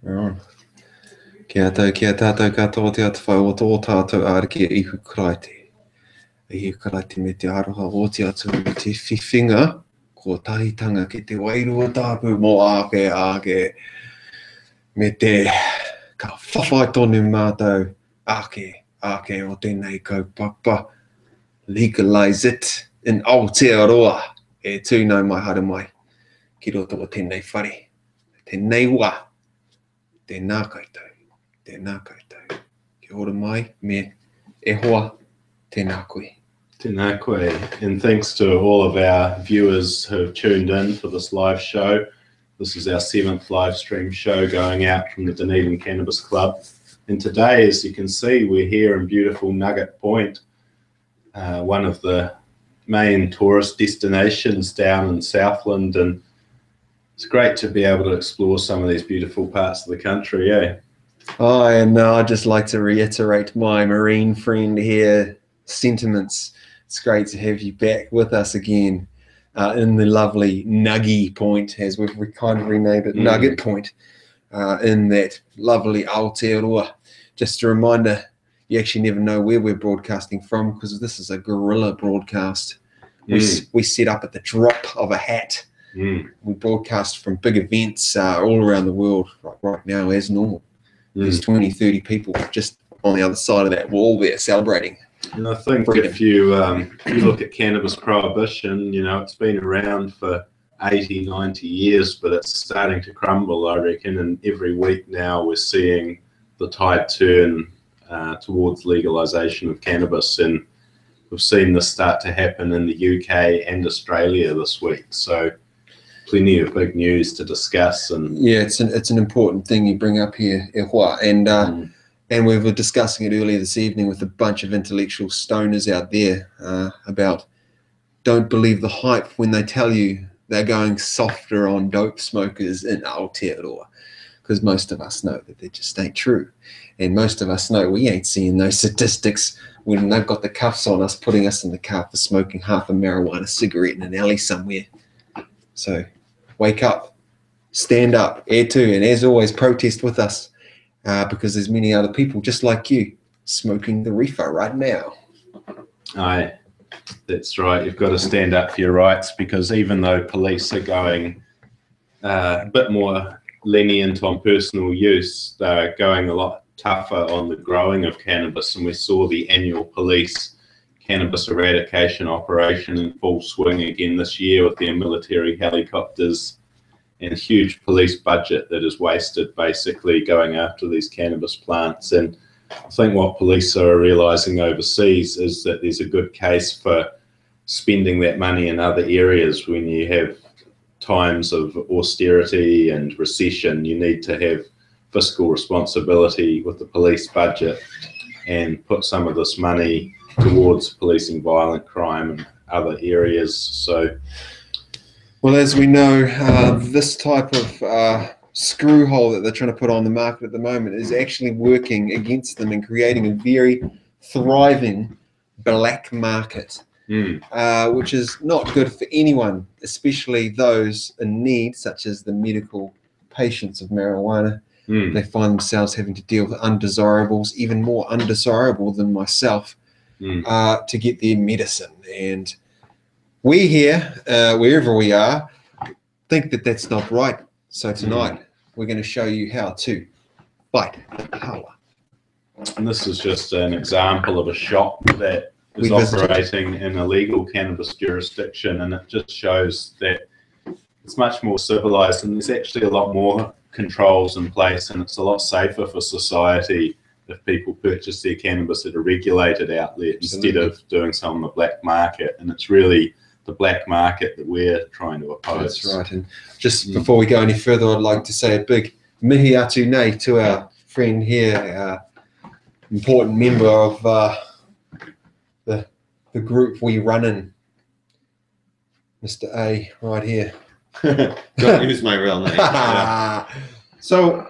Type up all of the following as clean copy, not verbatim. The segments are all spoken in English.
Right. Kia tātou katoa te atu whai o tō tātou āriki e ihu karaite. E ihu karaite me te aroha o te atu me te whiwhinga ko tahitanga ki te wairua tāpu mō ake me te ka whawhai tonu mātou ake o tēnei kaupapa. Legalize it in Aotearoa e tūnau mai hara mai ki roto o tēnei whare. Tēnei wā, tēnā koutou. Kia ora mai me e hoa tēnā koe. Tēnā koe, and thanks to all of our viewers who have tuned in for this live show. This is our 7th live stream show going out from the Dunedin Cannabis Club. And today, as you can see, we're here in beautiful Nugget Point, one of the main tourist destinations down in Southland, and it's great to be able to explore some of these beautiful parts of the country, eh? Oh, and I'd just like to reiterate my marine friend here sentiments. It's great to have you back with us again in the lovely Nuggy Point, as we've kind of renamed it, Nugget Point, in that lovely Aotearoa. Just a reminder, you actually never know where we're broadcasting from because this is a guerrilla broadcast. We set up at the drop of a hat. We broadcast from big events all around the world right now as normal. There's 20, 30 people just on the other side of that wall there celebrating. And I think freedom. If you look at cannabis prohibition, you know, it's been around for 80, 90 years, but it's starting to crumble, I reckon. And every week now we're seeing the tide turn towards legalization of cannabis, and we've seen this start to happen in the UK and Australia this week. So plenty of big news to discuss. And yeah, it's an important thing you bring up here, e hoa. And we were discussing it earlier this evening with a bunch of intellectual stoners out there about don't believe the hype when they tell you they're going softer on dope smokers in Aotearoa, because most of us know that they just ain't true. And most of us know we ain't seeing those statistics when they've got the cuffs on us, putting us in the car for smoking half a marijuana cigarette in an alley somewhere. So wake up, stand up, and as always, protest with us because there's many other people just like you smoking the reefer right now. Aye, that's right. You've got to stand up for your rights, because even though police are going a bit more lenient on personal use, they're going a lot tougher on the growing of cannabis, and we saw the annual police cannabis eradication operation in full swing again this year with their military helicopters and a huge police budget that is wasted basically going after these cannabis plants. And I think what police are realizing overseas is that there's a good case for spending that money in other areas. When you have times of austerity and recession, you need to have fiscal responsibility with the police budget and put some of this money towards policing violent crime in other areas. So, well, as we know, this type of screw hole that they're trying to put on the market at the moment is actually working against them and creating a very thriving black market, which is not good for anyone, especially those in need, such as the medical patients of marijuana. They find themselves having to deal with undesirables, even more undesirable than myself, to get their medicine. And we here, wherever we are, think that that's not right. So tonight, we're going to show you how to fight the power. And this is just an example of a shop that is operating in a legal cannabis jurisdiction, and it just shows that it's much more civilized, and there's actually a lot more controls in place, and it's a lot safer for society if people purchase their cannabis at a regulated outlet instead of doing some on the black market. And it's really the black market that we're trying to oppose. That's right. And just before we go any further, I'd like to say a big mihi atu nei to our friend here, our important member of the group we run in, Mr. A, right here. Don't use my real name. Yeah. So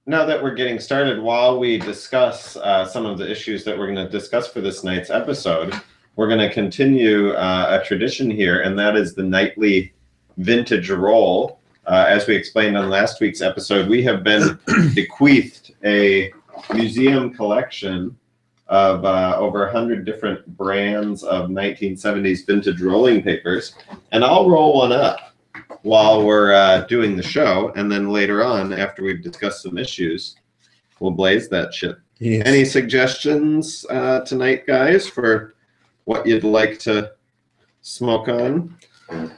now that we're getting started, while we discuss some of the issues that we're going to discuss for this night's episode, we're going to continue a tradition here, and that is the nightly vintage roll. As we explained on last week's episode, we have been bequeathed a museum collection of over 100 different brands of 1970s vintage rolling papers. And I'll roll one up while we're doing the show. And then later on, after we've discussed some issues, we'll blaze that shit. Yes. Any suggestions tonight, guys, for what you'd like to smoke on?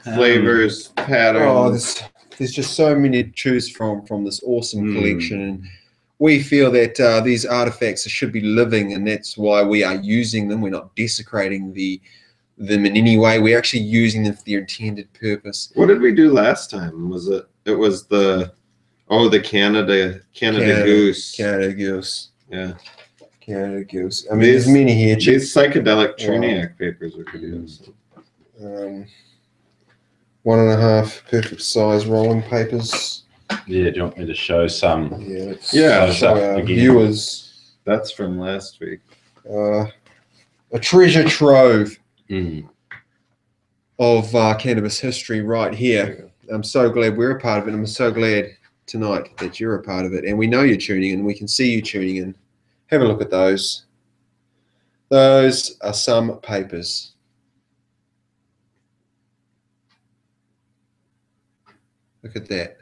Flavors, patterns. There's just so many to choose from this awesome collection. And we feel that these artifacts should be living, and that's why we are using them. We're not desecrating them in any way. We're actually using them for their intended purpose. What did we do last time? Was it was the Canada Goose. Canada Goose. Yeah. Canada Goose. I mean, there's many here. These psychedelic Triniac papers are good. 1.5 perfect size rolling papers. Yeah, do you want me to show some? Yeah, show our viewers. That's from last week. A treasure trove of cannabis history right here. I'm so glad we're a part of it. I'm so glad tonight that you're a part of it. And we know you're tuning in. We can see you tuning in. Have a look at those. Those are some papers. Look at that.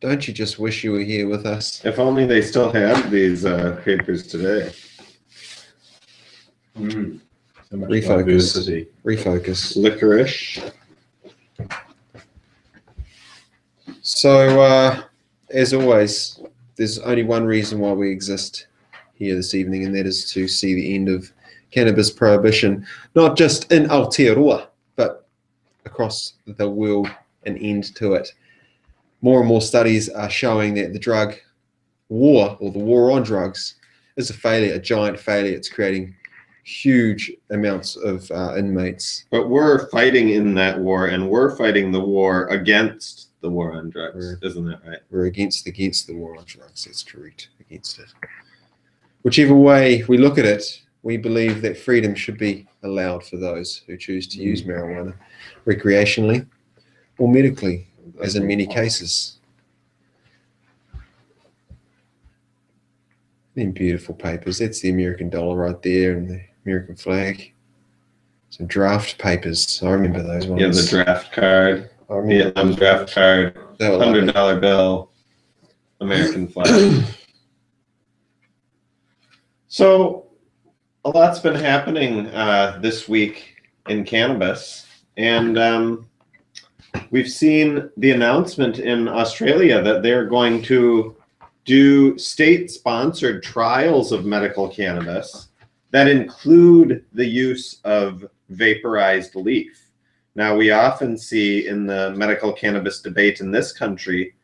Don't you just wish you were here with us? If only they still had these papers today. So much Refocus. diversity. Refocus. Licorice. So, as always, there's only one reason why we exist here this evening, and that is to see the end of cannabis prohibition, not just in Aotearoa, but across the world, an end to it. More and more studies are showing that the drug war, or the war on drugs, is a failure, a giant failure. It's creating huge amounts of inmates. But we're fighting in that war, and we're fighting the war against the war on drugs. Isn't that right? We're against the war on drugs. That's correct. Against it. Whichever way we look at it, we believe that freedom should be allowed for those who choose to use marijuana recreationally or medically, as in many cases. Them beautiful papers. That's the American dollar right there, and the American flag. Some draft papers. I remember those ones. Yeah, the draft card. Vietnam draft card. $100 bill. American flag. So a lot's been happening this week in cannabis, and we've seen the announcement in Australia that they're going to do state-sponsored trials of medical cannabis that include the use of vaporized leaf. Now, we often see in the medical cannabis debate in this country,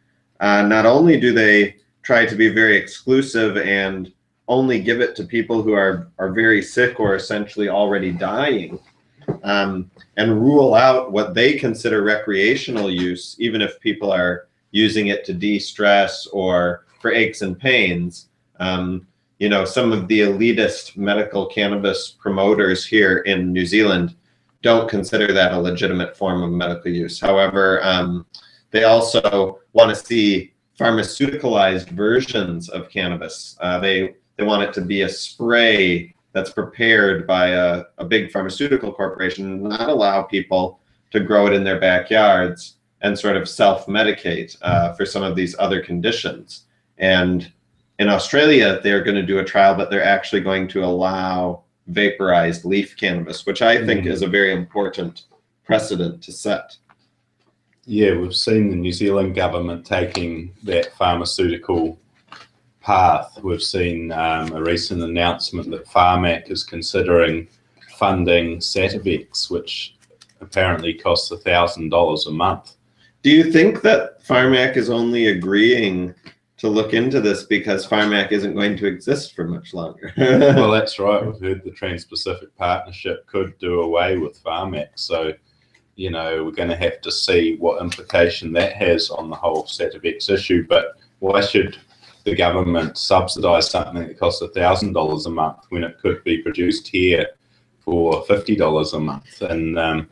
not only do they try to be very exclusive and only give it to people who are very sick or essentially already dying, and rule out what they consider recreational use, even if people are using it to de-stress or for aches and pains. You know, some of the elitist medical cannabis promoters here in New Zealand don't consider that a legitimate form of medical use. However, they also want to see pharmaceuticalized versions of cannabis. They want it to be a spray that's prepared by a big pharmaceutical corporation, not allow people to grow it in their backyards and sort of self-medicate for some of these other conditions. And in Australia, they're going to do a trial, but they're actually going to allow vaporized leaf cannabis, which I think is a very important precedent to set. Yeah, we've seen the New Zealand government taking that pharmaceutical path. We've seen a recent announcement that Pharmac is considering funding Sativex, which apparently costs $1,000 a month. Do you think that Pharmac is only agreeing to look into this because Pharmac isn't going to exist for much longer? Well, that's right. We've heard the Trans-Pacific Partnership could do away with Pharmac. So, you know, we're going to have to see what implication that has on the whole Sativex issue. But why should the government subsidise something that costs $1,000 a month when it could be produced here for $50 a month? And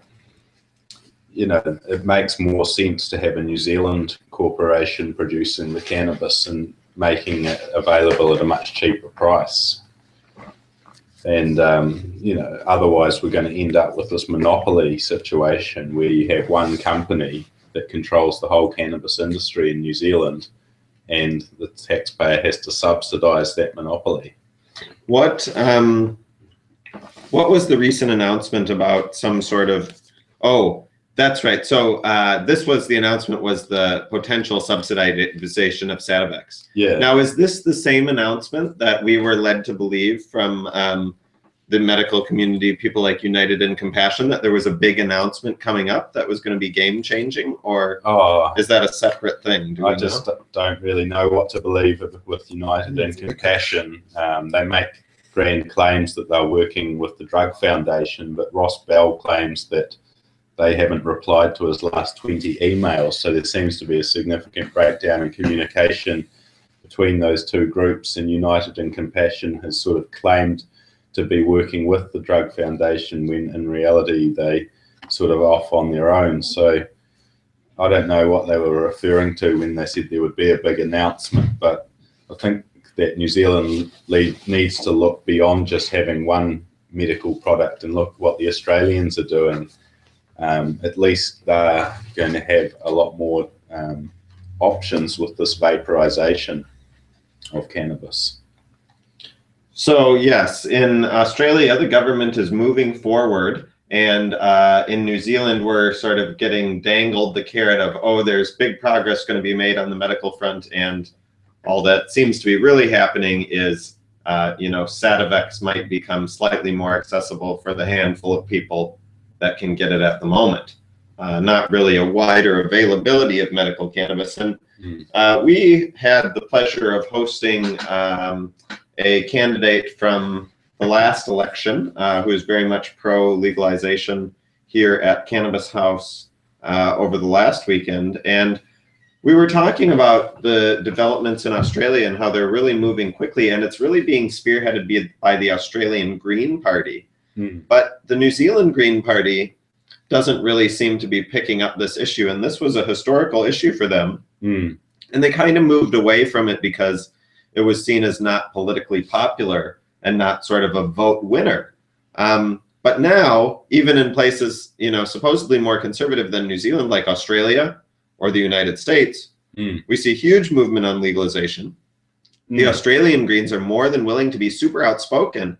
it makes more sense to have a New Zealand corporation producing the cannabis and making it available at a much cheaper price. And, otherwise we're going to end up with this monopoly situation where you have one company that controls the whole cannabis industry in New Zealand, and the taxpayer has to subsidise that monopoly. What was the recent announcement about some sort of, that's right. So this was the announcement, was the potential subsidization of Sativex. Yeah. Now, is this the same announcement that we were led to believe from the medical community, people like Dunedin Compassion, that there was a big announcement coming up that was going to be game changing, or is that a separate thing? I just don't really know what to believe with Dunedin Compassion. They make grand claims that they're working with the Drug Foundation, but Ross Bell claims that they haven't replied to his last 20 emails. So there seems to be a significant breakdown in communication between those two groups, and Dunedin Compassion has sort of claimed to be working with the Drug Foundation when in reality they sort of off on their own. So I don't know what they were referring to when they said there would be a big announcement, but I think that New Zealand needs to look beyond just having one medical product and look what the Australians are doing. At least they're going to have a lot more options with this vaporization of cannabis. So yes, in Australia, the government is moving forward, and in New Zealand, we're sort of getting dangled the carrot of, there's big progress going to be made on the medical front, and all that seems to be really happening is, Sativex might become slightly more accessible for the handful of people that can get it at the moment. Not really a wider availability of medical cannabis. And we had the pleasure of hosting a candidate from the last election who is very much pro-legalization here at Cannabis House over the last weekend. And we were talking about the developments in Australia and how they're really moving quickly, and it's really being spearheaded by the Australian Green Party. But the New Zealand Green Party doesn't really seem to be picking up this issue, and this was a historical issue for them. And they kind of moved away from it because it was seen as not politically popular and not sort of a vote winner. But now, even in places, supposedly more conservative than New Zealand, like Australia or the United States, we see huge movement on legalization. The Australian Greens are more than willing to be super outspoken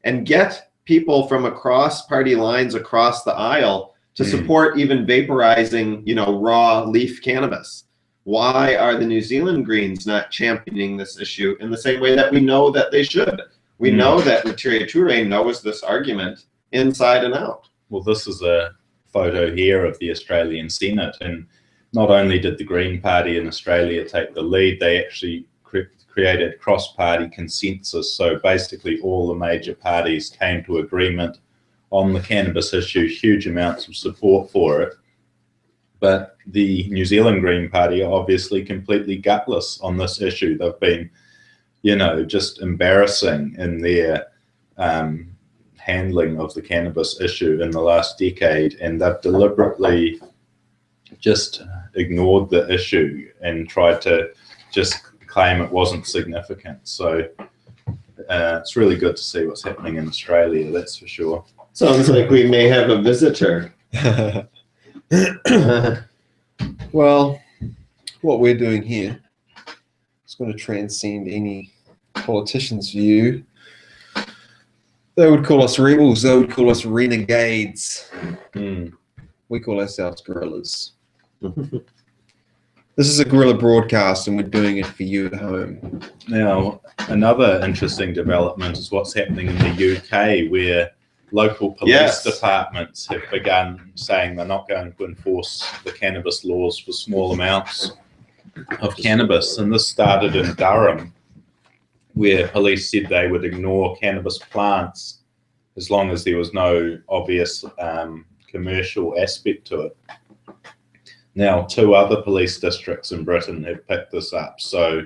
and get people from across party lines across the aisle to support even vaporizing, raw leaf cannabis. Why are the New Zealand Greens not championing this issue in the same way that we know that they should? We know that Materia Ture knows this argument inside and out. Well, this is a photo here of the Australian Senate, and not only did the Green Party in Australia take the lead, they actually created cross-party consensus. So basically all the major parties came to agreement on the cannabis issue, huge amounts of support for it. But the New Zealand Green Party are obviously completely gutless on this issue. They've been, just embarrassing in their handling of the cannabis issue in the last decade, and they've deliberately just ignored the issue and tried to just claim it wasn't significant. So it's really good to see what's happening in Australia, that's for sure. Sounds like we may have a visitor. Well, what we're doing here is going to transcend any politician's view. They would call us rebels. They would call us renegades. We call ourselves guerrillas. This is a guerrilla broadcast, and we're doing it for you at home. Now, another interesting development is what's happening in the UK, where local police departments have begun saying they're not going to enforce the cannabis laws for small amounts of cannabis. And this started in Durham, where police said they would ignore cannabis plants as long as there was no obvious commercial aspect to it. Now, 2 other police districts in Britain have picked this up. So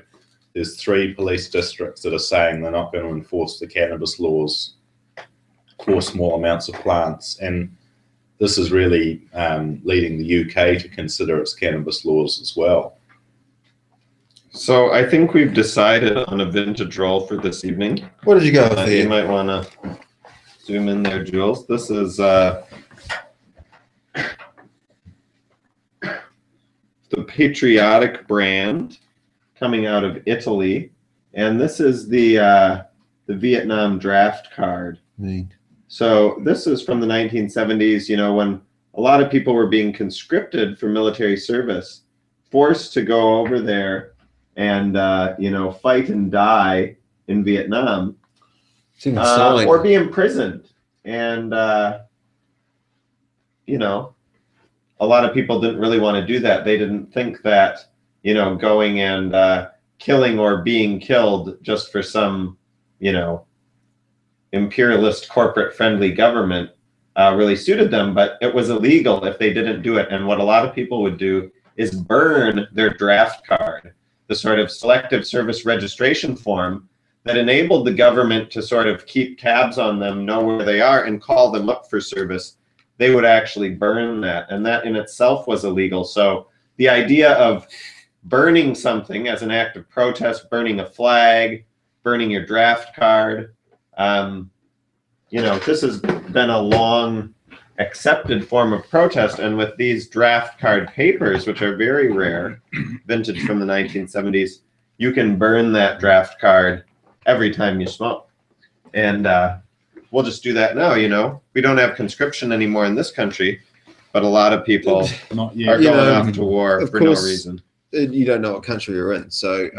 there's 3 police districts that are saying they're not going to enforce the cannabis laws for small amounts of plants. And this is really leading the UK to consider its cannabis laws as well. So I think we've decided on a vintage roll for this evening. What did you go with You there? might want to zoom in there, Jules. This is the Patriotic brand coming out of Italy, and this is the Vietnam draft card. Neat. So this is from the 1970s, you know, when a lot of people were being conscripted for military service, forced to go over there and, you know, fight and die in Vietnam, or be imprisoned. And, you know, a lot of people didn't really want to do that. They didn't think that, you know, going and killing or being killed just for some, you know, imperialist corporate friendly government really suited them, but it was illegal if they didn't do it. And what a lot of people would do is burn their draft card, the sort of selective service registration form that enabled the government to sort of keep tabs on them, know where they are, and call them up for service. They would actually burn that, and that in itself was illegal. So the idea of burning something as an act of protest, burning a flag, burning your draft card, you know, this has been a long accepted form of protest. And with these draft card papers, which are very rare, vintage from the 1970s, you can burn that draft card every time you smoke. And we'll just do that now, you know. We don't have conscription anymore in this country, but a lot of people Not are yet. going off to war for no reason. You don't know what country you're in, so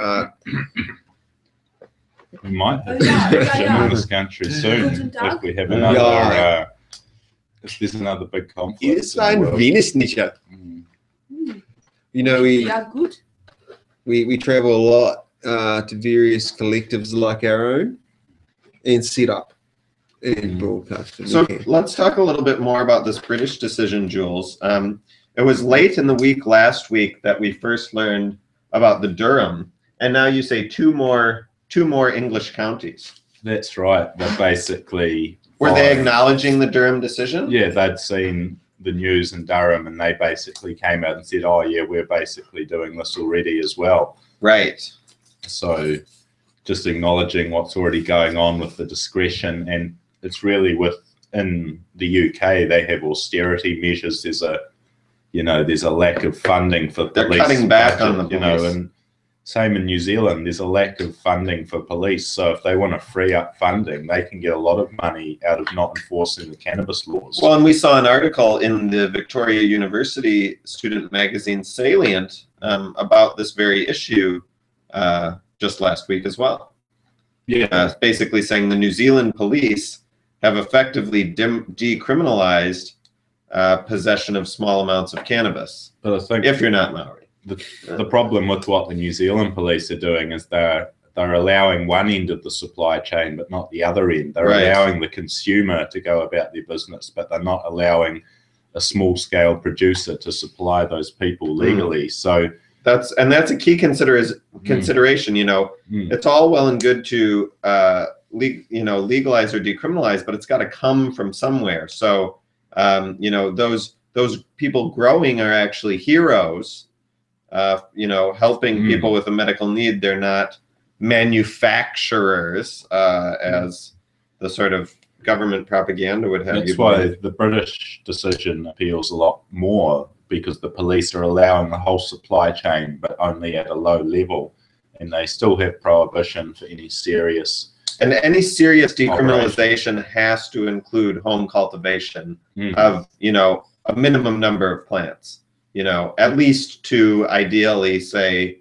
We might have conscription in this country soon if we have another. If there's another big conflict. it's ein wenig sicher. You know, Yeah, good. we travel a lot to various collectives like our own and set up and broadcast. So let's talk a little bit more about this British decision, Jules. It was late in the week last week that we first learned about the Durham, and now you say two more English counties. That's right. They're basically. Were they acknowledging the Durham decision? Yeah, they'd seen the news in Durham, and they basically came out and said, "Oh, yeah, we're basically doing this already as well." Right. So, just acknowledging what's already going on with the discretion, and it's really within the UK they have austerity measures. There's a lack of funding for police. They're cutting back budget, on the police. and same in New Zealand. There's a lack of funding for police. So if they want to free up funding, they can get a lot of money out of not enforcing the cannabis laws. Well, and we saw an article in the Victoria University student magazine Salient about this very issue just last week as well. Yeah, basically saying the New Zealand police have effectively decriminalized possession of small amounts of cannabis, but I think if you're not Maori. the problem with what the New Zealand police are doing is they're allowing one end of the supply chain, but not the other end. They're Right. allowing the consumer to go about their business, but they're not allowing a small-scale producer to supply those people legally. So That's a key consideration. You know, it's all well and good to legalize or decriminalize, but it's got to come from somewhere. So you know, those people growing are actually heroes. You know, helping people with a medical need. They're not manufacturers, as the sort of government propaganda would have. that's why the British decision appeals a lot more, because the police are allowing the whole supply chain, but only at a low level, and they still have prohibition for any serious. And any serious decriminalization has to include home cultivation of, you know, a minimum number of plants. You know, at least two, ideally, say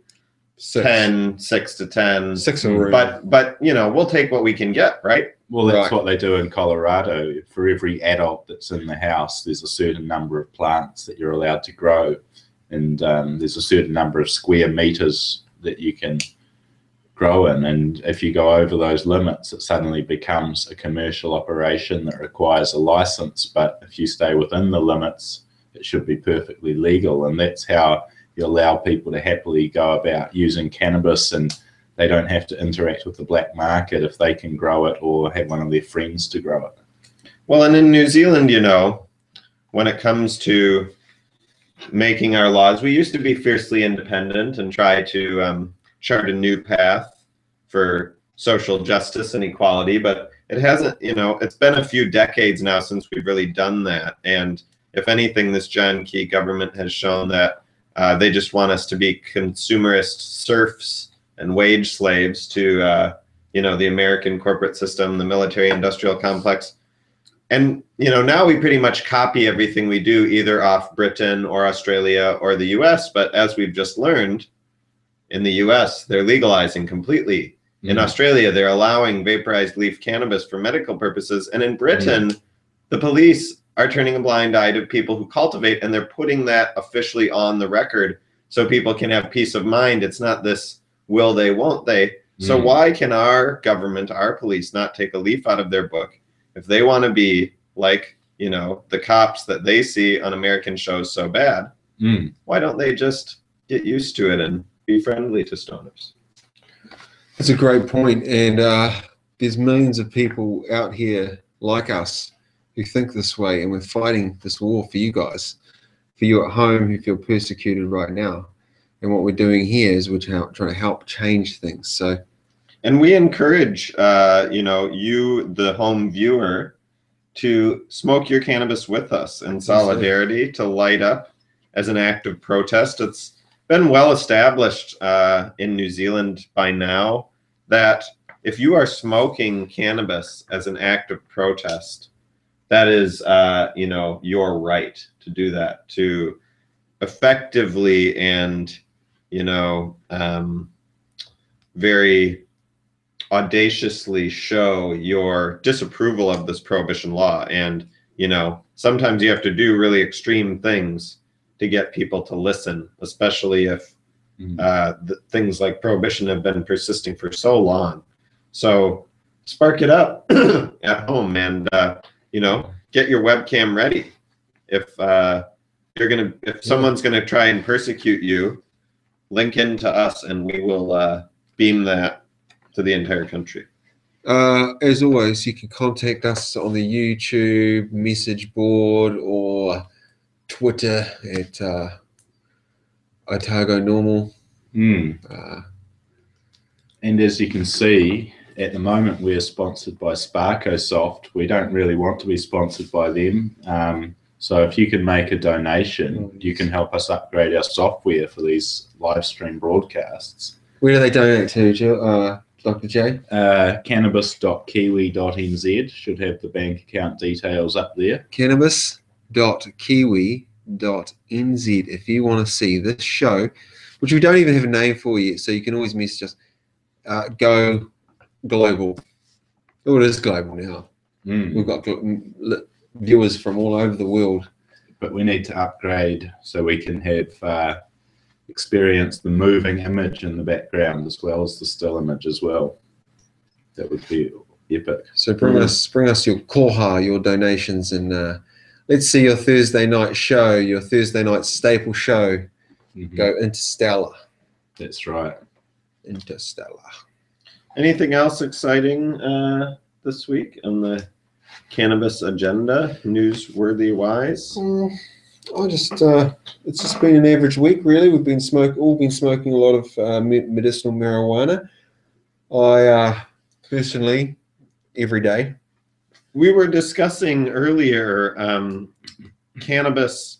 6 to 10. 6 a room. But you know, we'll take what we can get, right? Well, that's what they do in Colorado. For every adult that's in the house, there's a certain number of plants that you're allowed to grow, and there's a certain number of square meters that you can grow in. And if you go over those limits, it suddenly becomes a commercial operation that requires a license. But if you stay within the limits, it should be perfectly legal. And that's how you allow people to happily go about using cannabis, and they don't have to interact with the black market if they can grow it or have one of their friends to grow it. Well, and in New Zealand, you know, when it comes to making our laws, we used to be fiercely independent and try to chart a new path for social justice and equality, but it hasn't, you know, it's been a few decades now since we've really done that. And if anything, this John Key government has shown that they just want us to be consumerist serfs and wage slaves to, you know, the American corporate system, the military industrial complex. And, you know, now we pretty much copy everything we do either off Britain or Australia or the US. But as we've just learned, in the US, they're legalizing completely. In Australia, they're allowing vaporized leaf cannabis for medical purposes. And in Britain, the police are turning a blind eye to people who cultivate, and they're putting that officially on the record so people can have peace of mind. It's not this will they, won't they. So why can our government, our police, not take a leaf out of their book if they want to be like, you know, the cops that they see on American shows so bad? Why don't they just get used to it and be friendly to stoners? That's a great point. And there's millions of people out here like us who think this way, and we're fighting this war for you guys, for you at home who feel persecuted right now. And what we're doing here is we're trying to help change things. So, and we encourage, you know, you, the home viewer, to smoke your cannabis with us in solidarity, to light up as an act of protest. It's been well established in New Zealand by now that if you are smoking cannabis as an act of protest, that is, you know, your right to do that, to effectively and, you know, very audaciously show your disapproval of this prohibition law. And, you know, sometimes you have to do really extreme things to get people to listen, especially if things like prohibition have been persisting for so long. So spark it up at home, and you know, get your webcam ready. If if someone's gonna try and persecute you, link into us, and we will beam that to the entire country. As always, you can contact us on the YouTube message board or Twitter at Otago Normal. And as you can see, at the moment we're sponsored by SparkoSoft. We don't really want to be sponsored by them. So if you can make a donation, you can help us upgrade our software for these live stream broadcasts. Where do they donate to, Dr. J? Cannabis.kiwi.nz should have the bank account details up there. Cannabis.kiwi.nz if you want to see this show, which we don't even have a name for yet, so you can always message us. Go global. Oh, it is global now. We've got viewers from all over the world. But we need to upgrade so we can have experience the moving image in the background as well as the still image as well. That would be epic. So bring us your koha, your donations, and let's see your Thursday night show, your Thursday night staple show, go interstellar. That's right. Interstellar. Anything else exciting this week on the cannabis agenda, newsworthy wise? It's just been an average week, really. We've been all been smoking a lot of medicinal marijuana. I personally, every day. We were discussing earlier cannabis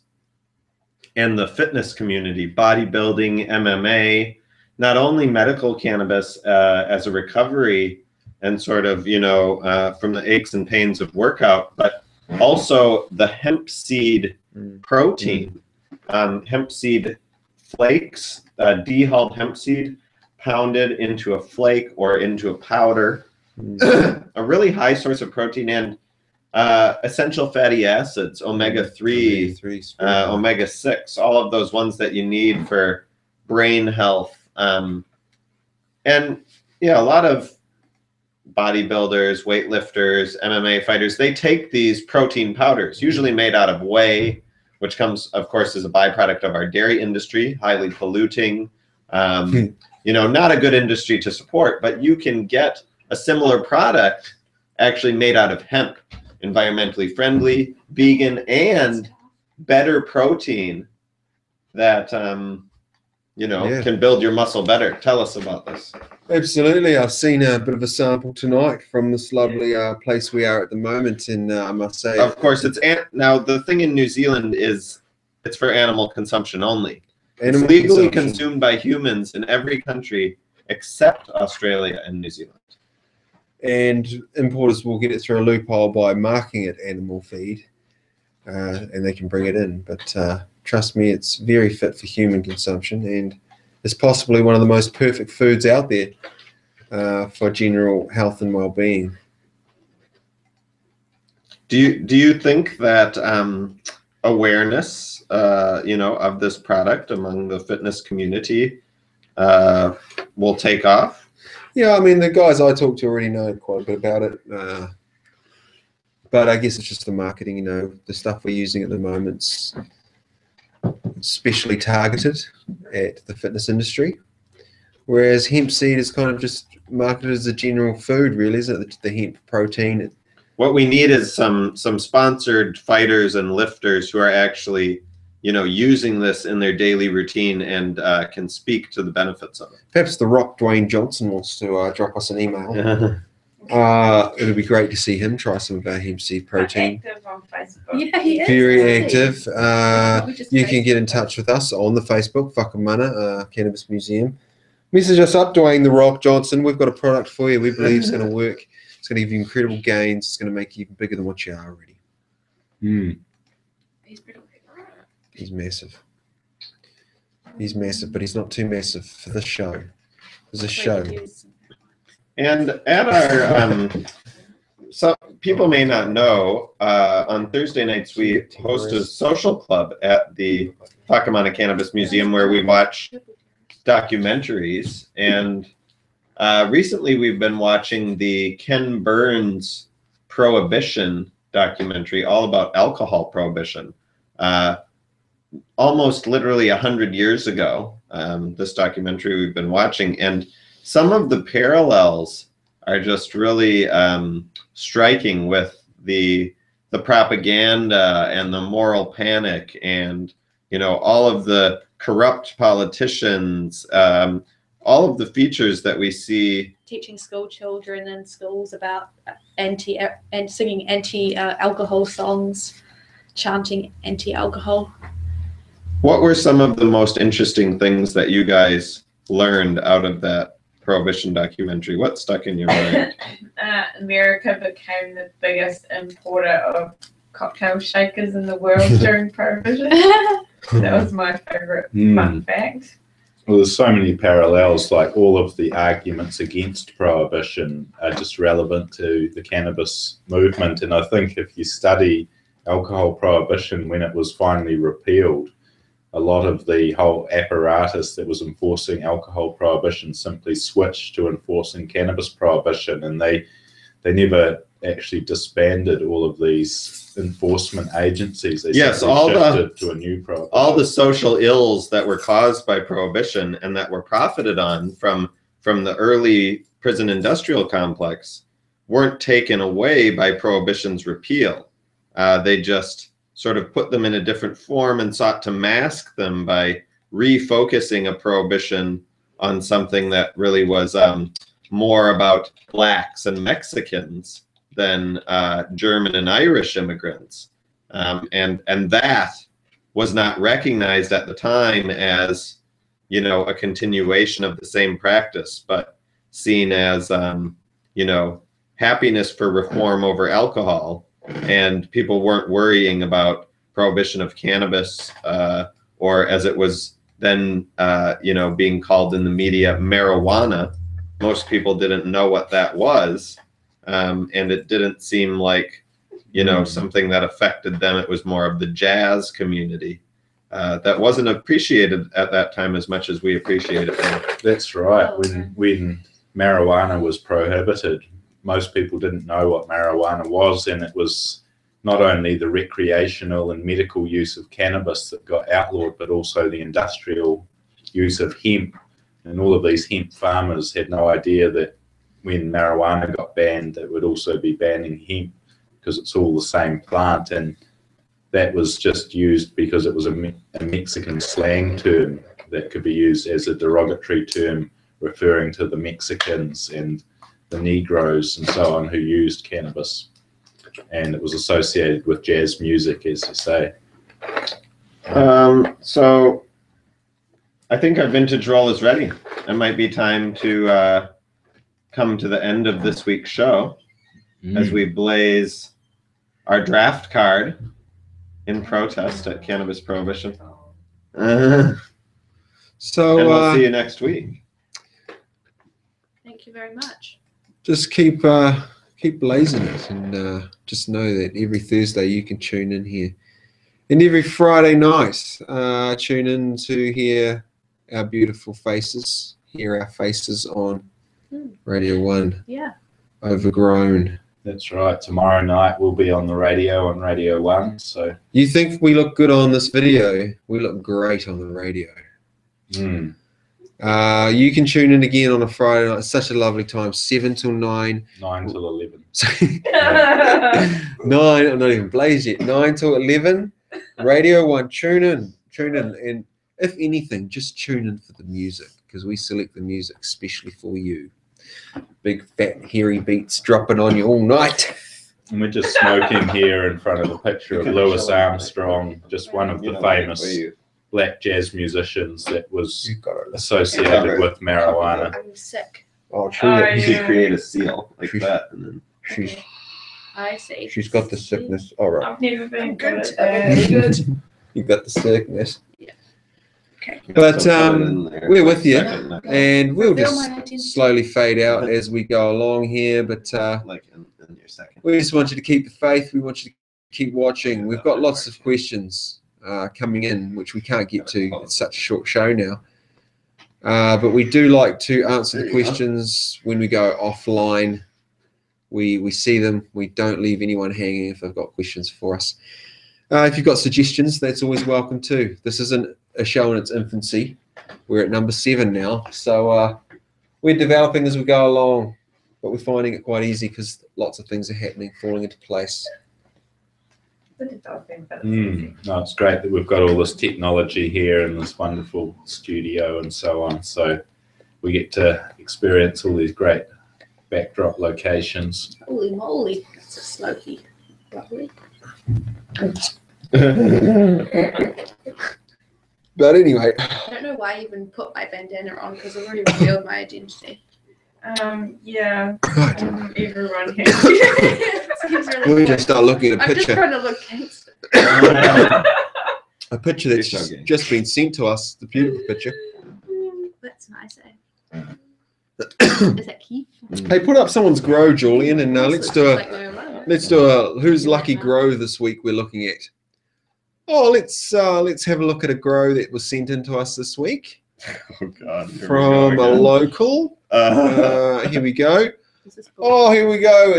and the fitness community, bodybuilding, MMA, not only medical cannabis as a recovery and sort of, you know, from the aches and pains of workout, but also the hemp seed protein, hemp seed flakes, dehulled hemp seed pounded into a flake or into a powder, a really high source of protein and essential fatty acids, omega-3, omega-6, all of those ones that you need for brain health. And yeah, a lot of bodybuilders, weightlifters, MMA fighters, they take these protein powders, usually made out of whey, which comes, of course, as a byproduct of our dairy industry, highly polluting, you know, not a good industry to support, but you can get a similar product actually made out of hemp, environmentally friendly, vegan, and better protein that can build your muscle better. Tell us about this. Absolutely. I've seen a bit of a sample tonight from this lovely place we are at the moment, and I must say, of course, now the thing in New Zealand is it's for animal consumption only. It's legally consumed by humans in every country except Australia and New Zealand. And importers will get it through a loophole by marking it animal feed, and they can bring it in. But trust me, it's very fit for human consumption, and it's possibly one of the most perfect foods out there for general health and well-being. Do you think that awareness, of this product among the fitness community will take off? Yeah, I mean, the guys I talk to already know quite a bit about it. But I guess it's just the marketing, the stuff we're using at the moment's especially targeted at the fitness industry. Whereas hemp seed is kind of just marketed as a general food, really, isn't it? The hemp protein. What we need is some sponsored fighters and lifters who are actually using this in their daily routine and can speak to the benefits of it. Perhaps The Rock, Dwayne Johnson, wants to drop us an email. It'll be great to see him try some of our hemp seed protein. Active on Facebook. Yeah, he is. Very active. You can get in touch with us on the Facebook, Whakamana Cannabis Museum. Message us up, Dwayne The Rock Johnson. We've got a product for you. We believe it's going to work. It's going to give you incredible gains. It's going to make you even bigger than what you are already. He's massive. He's massive, but he's not too massive for this show. There's a show. And at our, so people may not know, on Thursday nights we host a social club at the Whakamana Cannabis Museum where we watch documentaries. And recently we've been watching the Ken Burns Prohibition documentary, all about alcohol prohibition. Almost literally 100 years ago, this documentary we've been watching, and some of the parallels are just really striking with the propaganda and the moral panic, and all of the corrupt politicians, all of the features that we see. Teaching school children in schools about singing anti-alcohol songs, chanting anti-alcohol. What were some of the most interesting things that you guys learned out of that Prohibition documentary? What stuck in your mind? America became the biggest importer of cocktail shakers in the world during Prohibition. That was my favorite fun fact. Well, there's so many parallels, like all of the arguments against Prohibition are just relevant to the cannabis movement. And I think if you study alcohol prohibition when it was finally repealed, a lot of the whole apparatus that was enforcing alcohol prohibition simply switched to enforcing cannabis prohibition, and they never actually disbanded all of these enforcement agencies. They yes, shifted to a new prohibition. All the social ills that were caused by prohibition and that were profited on from the early prison industrial complex weren't taken away by prohibition's repeal. They just sort of put them in a different form and sought to mask them by refocusing a prohibition on something that really was more about blacks and Mexicans than German and Irish immigrants. And that was not recognized at the time as, a continuation of the same practice, but seen as, happiness for reform over alcohol. And people weren't worrying about prohibition of cannabis, or as it was then, being called in the media, marijuana. Most people didn't know what that was, and it didn't seem like, something that affected them. It was more of the jazz community that wasn't appreciated at that time as much as we appreciate it now. That's right. When marijuana was prohibited, most people didn't know what marijuana was, and it was not only the recreational and medical use of cannabis that got outlawed, but also the industrial use of hemp. And all of these hemp farmers had no idea that when marijuana got banned, it would also be banning hemp, because it's all the same plant. And that was just used because it was a Mexican slang term that could be used as a derogatory term referring to the Mexicans and the Negroes and so on who used cannabis. And it was associated with jazz music, as you say. So I think our vintage roll is ready. It might be time to come to the end of this week's show as we blaze our draft card in protest at cannabis prohibition. So And we'll see you next week. Thank you very much. just keep blazing it, and just know that every Thursday you can tune in here, and every Friday night tune in to hear our beautiful faces, hear our faces on Radio 1. Yeah. Overgrown. That's right. Tomorrow night we'll be on the radio on Radio 1. So You think we look good on this video? We look great on the radio. mm, You can tune in again on a Friday night. It's such a lovely time, 7 till 9. 9 till 11. 9, I'm not even blazed yet. 9 till 11. Radio 1, tune in. And if anything, just tune in for the music, because we select the music especially for you. Big, fat, hairy beats dropping on you all night. And we're just smoking here in front of a picture of Louis Armstrong, just one of the famous black jazz musicians that was associated with marijuana. I'm sick. Oh, She create a seal like that, and then I see. she's got the sickness. All right. I've never been good Good. at that. Good. You got the sickness. Okay. But So put it in there we're for with a you, second, and we'll Fulfill my just identity. slowly fade out as we go along here. But like in your second. we just want you to keep the faith. We want you to keep watching. We've got lots of questions coming in, which we can't get to. It's such a short show now. But we do like to answer the questions when we go offline. We see them. We don't leave anyone hanging if they've got questions for us. If you've got suggestions, that's always welcome too. This isn't a show in its infancy. We're at number 7 now. So we're developing as we go along, but we're finding it quite easy because lots of things are happening, falling into place. No, it's great that we've got all this technology here and this wonderful studio and so on. So we get to experience all these great backdrop locations. Holy moly. That's a smoky. Lovely. But anyway, I don't know why I even put my bandana on because I've already revealed my identity. Yeah. Everyone here. Seems really we weird. just start looking at a I'm just picture. trying to look gangster. A picture that's You're so gay. just been sent to us. The beautiful picture. That's nice, eh? Is that Keith? Hey, put up someone's grow, Julian, and let's do a Like my own. let's do a who's lucky grow this week. We're looking at. Oh, let's have a look at a grow that was sent in to us this week Oh God. Here we from go a again. local. Here we go. Is this book? Oh, here we go.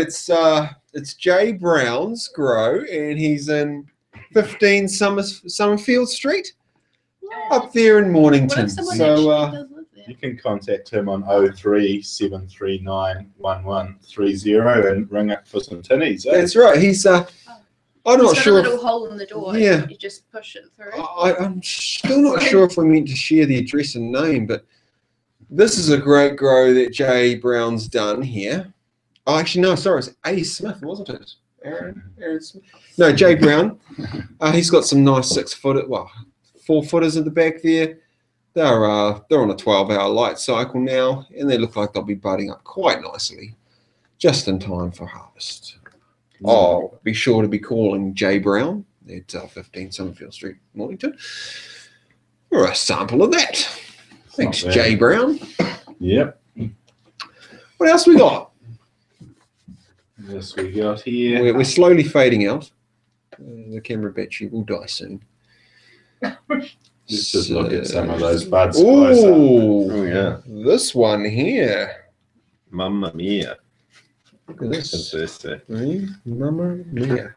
It's Jay Brown's grow, and he's in 15 Summerfield Street, up there in What Mornington. if someone So actually does live there? You can contact him on 0373911130 and ring up for some tinnies. Eh? that's right. He's I'm It's not got sure. a little hole in the door. Yeah. You just push it through. I'm still not sure if we're meant to share the address and name, but this is a great grow that Jay Brown's done here. Oh, actually, no, sorry, it's A. Smith, wasn't it? Aaron Smith. No, Jay Brown. He's got some nice 4-footers at the back there. They're on a 12-hour light cycle now, and they look like they'll be budding up quite nicely, just in time for harvest. Oh, be sure to be calling Jay Brown at 15 Summerfield Street, Mornington, for a sample of that. Thanks, Not bad. Jay Brown. Yep. What else we got? Yes, we got here. We're slowly fading out. The camera battery will die soon. Let's just look at some of those buds closer. Oh, Oh yeah. this one here. Mamma mia. Look at As this. they say. Right? Mamma mia.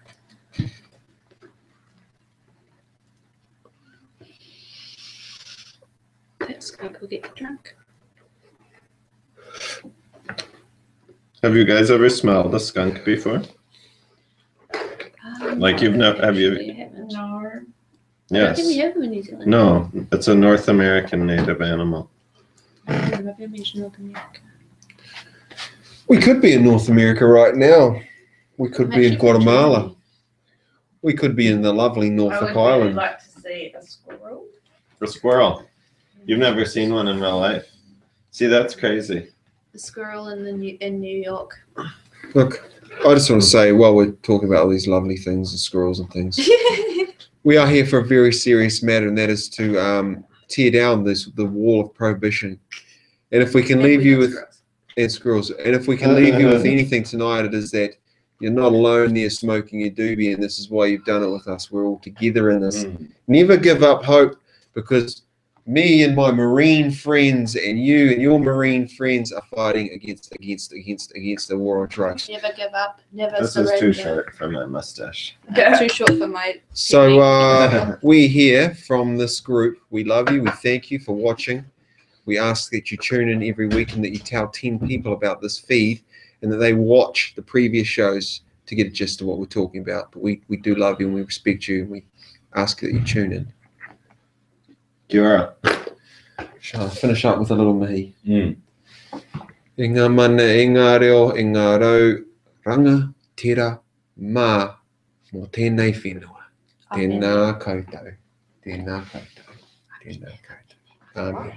That skunk will get drunk. Have you guys ever smelled a skunk before? Like you've never- have you- Actually, I haven't. I don't think we Yes. have them in New Zealand. No, it's a North American native animal. Maybe I mentioned North America. We could be in North America right now. We could I'm be in actually from Guatemala. Germany. We could be in the lovely I Norfolk would really Island. like to see a squirrel. A squirrel. You've never seen one in real life. See, that's crazy. The squirrel in New York. Look, I just want to say, while we're talking about all these lovely things and squirrels and things, we are here for a very serious matter, and that is to tear down the wall of prohibition. And if we can leave you with squirrels, and if we can leave you with anything tonight, it is that you're not alone there smoking your doobie, and this is why you've done it with us. We're all together in this. Never give up hope, because me and my Marine friends and you and your Marine friends are fighting against the war on drugs. Never give up. Never This surrender. is too short for my mustache. It's too short for my. So we here from this group, we love you. We thank you for watching. We ask that you tune in every week and that you tell 10 people about this feed and that they watch the previous shows to get a gist of what we're talking about. But we do love you and we respect you, and we ask that you tune in. Kia ora. Shall I finish up with a little mihi? Mm. I ngā mana, i ngā reo, i ngā rau, ranga, tera, mā, mō tēnei whenua. Tēnā koutou. Tēnā koutou. Tēnā koutou. Amen.